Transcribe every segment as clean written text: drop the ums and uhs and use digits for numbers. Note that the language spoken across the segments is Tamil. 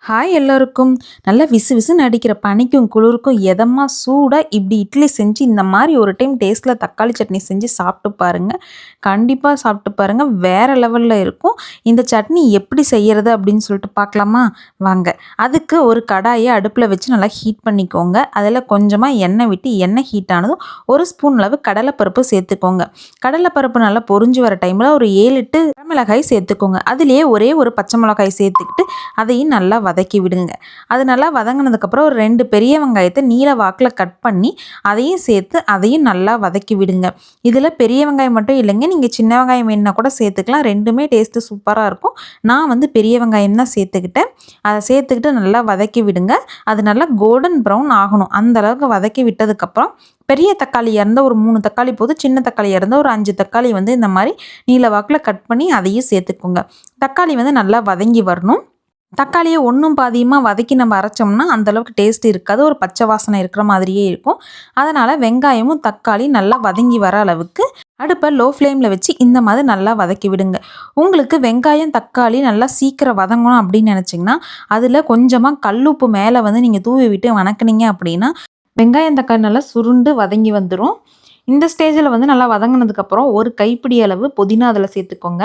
ஹாய் எல்லோருக்கும். நல்லா விசு விசுன்னு அடிக்கிற பனிக்கும் குளிருக்கும் எதமா சூடாக இப்படி இட்லி செஞ்சு இந்த மாதிரி ஒரு டைம் டேஸ்ட்டில் தக்காளி சட்னி செஞ்சு சாப்பிட்டு பாருங்கள். கண்டிப்பாக சாப்பிட்டு பாருங்கள், வேறு லெவலில் இருக்கும். இந்த சட்னி எப்படி செய்கிறது அப்படின்னு சொல்லிட்டு பார்க்கலாமா வாங்க. அதுக்கு ஒரு கடாயை அடுப்பில் வச்சு நல்லா ஹீட் பண்ணிக்கோங்க. அதில் கொஞ்சமாக எண்ணெய் விட்டு எண்ணெய் ஹீட் ஆனதும் ஒரு ஸ்பூன் அளவு கடலைப்பருப்பு சேர்த்துக்கோங்க. கடலைப்பருப்பு நல்லா பொரிஞ்சு வர டைமில் ஒரு 7-8 மிளகாய் சேர்த்துக்கோங்க. அதுலேயே ஒரே ஒரு பச்சை மிளகாய் சேர்த்துக்கிட்டு அதையும் நல்லா வதக்கி விடுங்க. அது நல்லா வதங்கினதுக்கப்புறம் ஒரு 2 பெரிய வெங்காயத்தை நீல வாக்கில் கட் பண்ணி அதையும் சேர்த்து அதையும் நல்லா வதக்கி விடுங்க. இதில் பெரிய வெங்காயம் மட்டும் இல்லைங்க, நீங்கள் சின்ன வெங்காயம் வேணுன்னா கூட சேர்த்துக்கலாம். ரெண்டுமே டேஸ்ட்டு சூப்பராக இருக்கும். நான் வந்து பெரிய வெங்காயம் தான் சேர்த்துக்கிட்டேன். அதை சேர்த்துக்கிட்டு நல்லா வதக்கி விடுங்க. அது நல்லா கோல்டன் ப்ரௌன் ஆகணும். அந்த அளவுக்கு வதக்கி விட்டதுக்கப்புறம் பெரிய தக்காளியாக இருந்தால் ஒரு 3 தக்காளி போதும். சின்ன தக்காளியாக இருந்தால் ஒரு 5 தக்காளி வந்து இந்த மாதிரி நீல வாக்கில் கட் பண்ணி அதையும் சேர்த்துக்கோங்க. தக்காளி வந்து நல்லா வதங்கி வரணும். தக்காளியை ஒன்றும் பாதியமாக வதக்கி நம்ம அரைச்சோம்னா அந்தளவுக்கு டேஸ்ட் இருக்காது, ஒரு பச்சை வாசனை இருக்கிற மாதிரியே இருக்கும். அதனால் வெங்காயமும் தக்காளி நல்லா வதங்கி வர அளவுக்கு அடுப்பை லோ ஃப்ளேமில் வச்சு இந்த மாதிரி நல்லா வதக்கி விடுங்க. உங்களுக்கு வெங்காயம் தக்காளி நல்லா சீக்கிரம் வதங்கணும் அப்படின்னு நினச்சிங்கன்னா அதில் கொஞ்சமாக கல்லுப்பு மேலே வந்து நீங்கள் தூவி விட்டு வணக்குனீங்க அப்படின்னா வெங்காயம் தக்காளி நல்லா சுருண்டு வதங்கி வந்துடும். இந்த ஸ்டேஜில் வந்து நல்லா வதங்கினதுக்கப்புறம் ஒரு கைப்பிடி அளவு புதினா அதில் சேர்த்துக்கோங்க.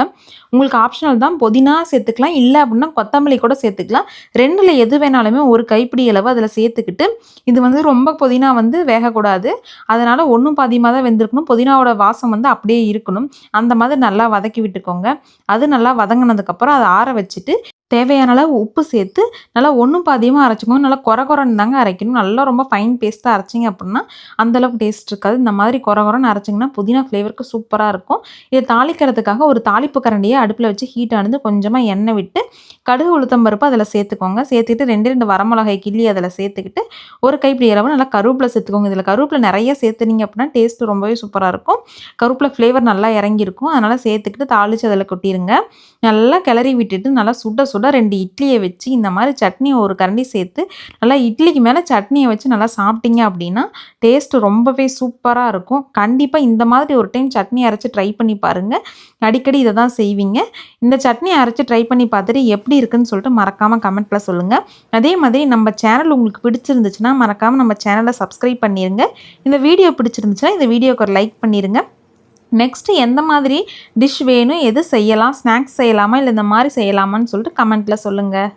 உங்களுக்கு ஆப்ஷனல் தான், புதினா சேர்த்துக்கலாம், இல்லை அப்படின்னா கொத்தமல்லி கூட சேர்த்துக்கலாம். ரெண்டில் எது வேணாலுமே ஒரு கைப்பிடி அளவு அதில் சேர்த்துக்கிட்டு, இது வந்து ரொம்ப புதினா வந்து வேகக்கூடாது, அதனால் ஒன்றும் பாதியமாக தான் வெந்திருக்கணும். புதினாவோட வாசம் வந்து அப்படியே இருக்கணும். அந்த மாதிரி நல்லா வதக்கி விட்டுக்கோங்க. அது நல்லா வதங்கினதுக்கப்புறம் அதை ஆற வச்சுட்டு தேவையான அளவு உப்பு சேர்த்து நல்லா ஒன்றும் பாதியமாக அரைச்சிக்கோங்க. நல்லா கொரன்னு தாங்க அரைக்கணும். நல்லா ரொம்ப ஃபைன் பேஸ்ட்டாக அரைச்சிங்க அப்படின்னா அந்தளவுக்கு டேஸ்ட் இருக்காது. இந்த மாதிரி கொரன்னு அரைச்சிங்கன்னா புதினா ஃப்ளேவருக்கு சூப்பராக இருக்கும். இதை தாளிக்கிறதுக்காக ஒரு தாளிப்பு கரண்டியை அடுப்பில் வச்சு ஹீட் ஆனது கொஞ்சமாக எண்ணெய் விட்டு கடுகு உளுத்தம் பருப்பு அதில் சேர்த்துக்கோங்க. சேர்த்துக்கிட்டு 2 வரமிளகாய் கிள்ளி அதில் சேர்த்துக்கிட்டு ஒரு கைப்பிடி அளவு நல்லா கருவேப்பிலை சேர்த்துக்கோங்க. இதில் கருவேப்பிலை நிறைய சேர்த்துனீங்க அப்படின்னா டேஸ்ட்டு ரொம்பவே சூப்பராக இருக்கும். கருவேப்பிலை ஃப்ளேவர் நல்லா இறங்கியிருக்கும். அதனால் சேர்த்துக்கிட்டு தாளித்து அதில் கொட்டிடுங்க. நல்லா கிளறி விட்டுட்டு நல்லா சுட சுட 2 இட்லியை வச்சு இந்த மாதிரி சட்னி ஒரு கரண்டி சேர்த்து நல்லா இட்லிக்கு மேலே சட்னியை வச்சு நல்லா சாப்பிட்டீங்க அப்படின்னா டேஸ்ட்டு ரொம்பவே சூப்பராக இருக்கும். கண்டிப்பாக இந்த மாதிரி ஒரு டைம் சட்னி அரைச்சி ட்ரை பண்ணி பாருங்கள். அடிக்கடி இதை தான் செய்வீங்க. இந்த சட்னி அரைச்சி ட்ரை பண்ணி பார்த்துட்டு எப்படி இருக்குன்னு சொல்லிட்டு மறக்காமல் கமெண்ட்டில் சொல்லுங்கள். அதே மாதிரி நம்ம சேனல் உங்களுக்கு பிடிச்சிருந்துச்சுன்னா மறக்காமல் நம்ம சேனலை சப்ஸ்கிரைப் பண்ணிடுங்க. இந்த வீடியோ பிடிச்சிருந்துச்சுன்னா இந்த வீடியோக்கு ஒரு லைக் பண்ணிடுங்க. நெக்ஸ்ட்டு எந்த மாதிரி டிஷ் வேணும், எது செய்யலாம், ஸ்நாக்ஸ் செய்யலாமா இல்லை இந்த மாதிரி செய்யலாமான்னு சொல்லிட்டு கமெண்ட்டில் சொல்லுங்கள்.